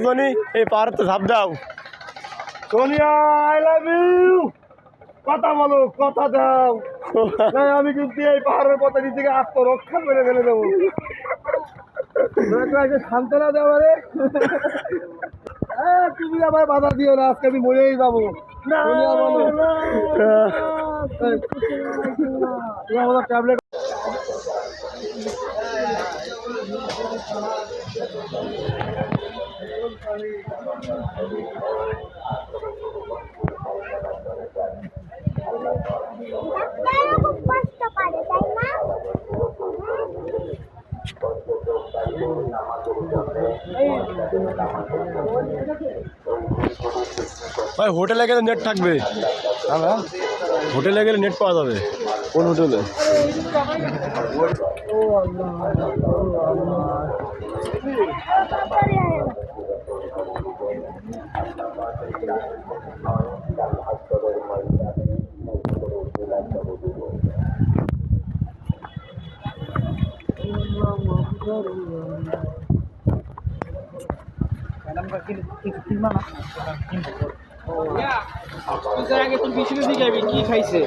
Johnny এই পাহাড়ে ঝাঁপ দাও। সোনিয়া আই লাভ ইউ, কথা বলো, কথা দাও। আমি কিন্তু এই পাহাড়ের পথে নিজেকে আত্মরক্ষা করে ফেলে দেবো। সান্ত্বনা দেওয়া রে, তুমি আবার বাধা দিও না, আজকে আমি মরেই যাবো। ট্যাবলেট ভাই হোটেলে গেলে নেট থাকবে, হোটেলে গেলে নেট পাওয়া যাবে। কোন হোটেলে? আগে তুমি বেশি বেশি যাবি কি খাইছে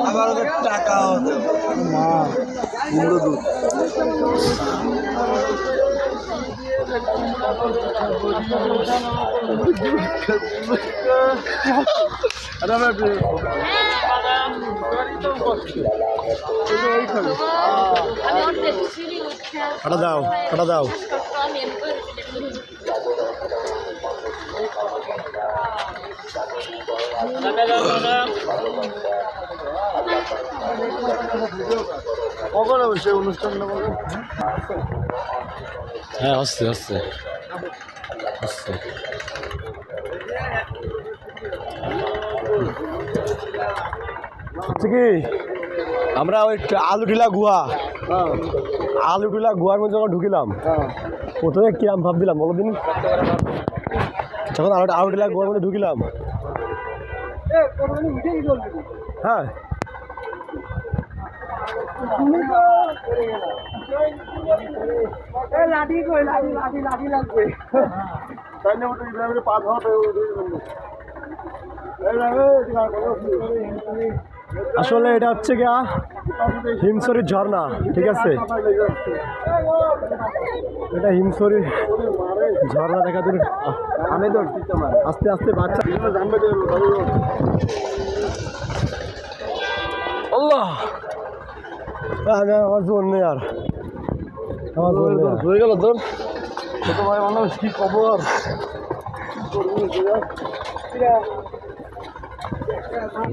আবার টাকা কাটা দাও, কাটা দাও। কখন হবে সেই অনুষ্ঠানটা? হ্যাঁ হচ্ছে হচ্ছে হচ্ছে। হচ্ছে কি আমরা ওই আলুটিলা গুহা, আলুটিলা গুহার মধ্যে যখন ঢুকিলাম প্রথমে কিরাম ভাবছিলাম বলো দিন, যখন আলুটিলা গুহার মধ্যে ঢুকিলাম, হ্যাঁ আসলে এটা হচ্ছে গিয়া হিমছড়ির ঝর্ণা, ঠিক আছে? এটা হিমছড়ির ঝর্ণা দেখা দিন। আমি তো আস্তে আস্তে বাচ্চা জানবে যে আল্লাহ, আমার জোর নেই আর, আমার জোর হয়ে গেল তোর ছোট ভাই মানুষ, কি খবর?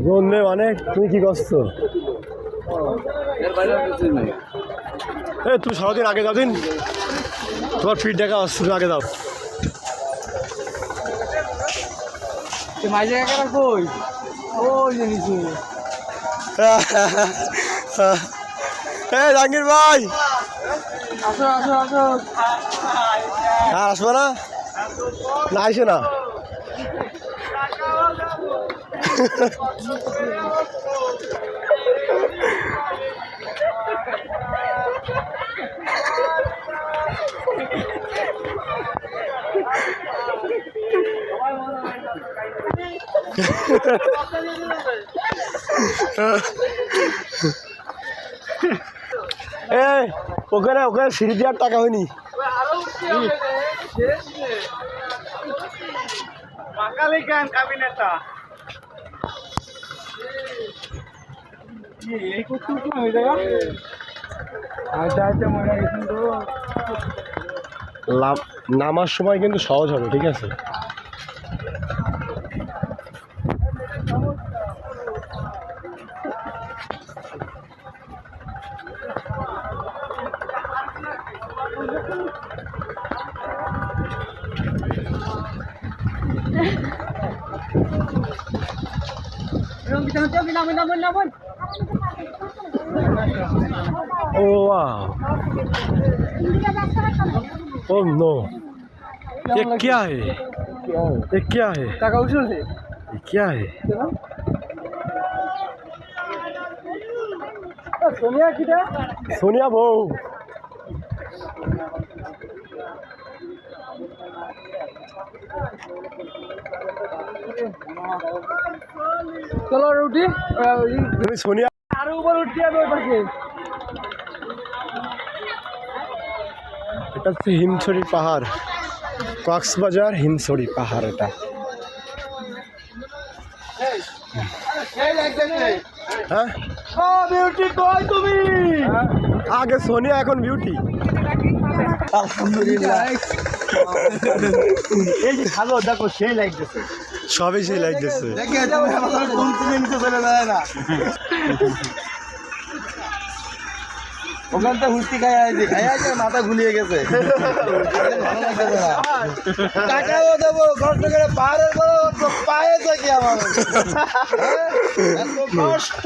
জোর নেই মানে তুমি কি করছো? তুমি সারাদিন আগে যাও দিন, তোমার ফিট দেখা আসছে, তুমি আগে যাও। জাহাঙ্গীর ভাই আসো আসো আসো, আর আসবে না? না আসে না। ওখানে ওখানে সিঁড়ি দেওয়ার টাকা হয়নি। নামার সময় কিন্তু সহজ হবে, ঠিক আছে? Oh wow. Oh no. ये क्या है ये क्या है টাকা উঠল রে ये क्या है সোনিয়া কিটা सोनिया बहू চলো উঠি তুমি সোনিয়া আরো উপর উঠতে হবে ওই পাশে এটা হচ্ছে হিমছড়ি পাহাড় কক্সবাজার হিমছড়ি পাহাড় এটা হ্যাঁ বিউটি কই তুমি আগে সোনিয়া এখন বিউটি আলহামদুলিল্লাহ এই যে খালো দেখো সেই লাগতেছে সবই সেই লাগতেছে দেখে তুমি আমাদের কোন তুলে নিতে চলে যায় না ওখান থেকে হুস্তি খাই আছে মাথা ঘুলিয়ে গেছে ভালো লাগতেছে না টাকাও দেবো কষ্ট করে পাহাড়ের বড় পায়ে থাকি আমার এত কষ্ট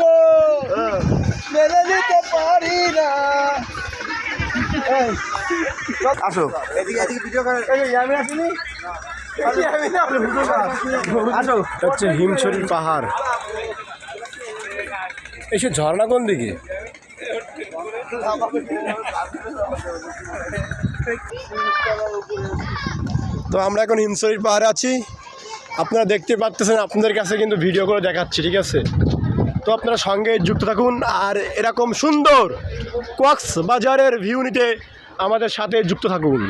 মেনে নিতে পারি না আসো এদিকে এদিকে ভিডিও করে আমি আসিনি আসো এটা হচ্ছে হিমছড়ি পাহাড় এসে ঝর্ণা কোন দিকে তো আমরা এখন হিমছড়ির পাহাড়ে আছি আপনারা দেখতে পাচ্ছেন আপনাদের কাছে কিন্তু ভিডিও করে দেখাচ্ছি ঠিক আছে তো আপনারা সঙ্গে যুক্ত থাকুন আর এরকম সুন্দর কক্সবাজারের ভিউ নিতে আমাদের সাথে যুক্ত থাকুন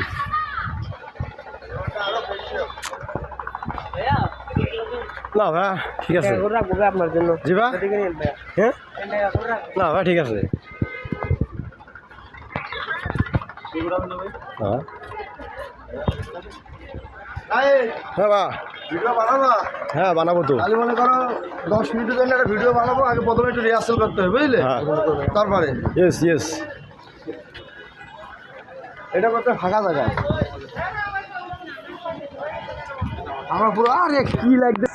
না ভাই ঠিক আছে আপনার জন্য জি ভাই হ্যাঁ না ভাই ঠিক আছে হ্যাঁ বা ভিডিও বানাবো হ্যাঁ বানাবো তো খালি মনে করো 10 মিনিটের জন্য একটা ভিডিও বানাবো আগে প্রথমে একটু রিহার্সাল করতে হবে বুঝলে হ্যাঁ তারপরে ইয়েস ইয়েস এটা করতে ফাঁকা জায়গায় আমার পুরো আরে কি লাগবে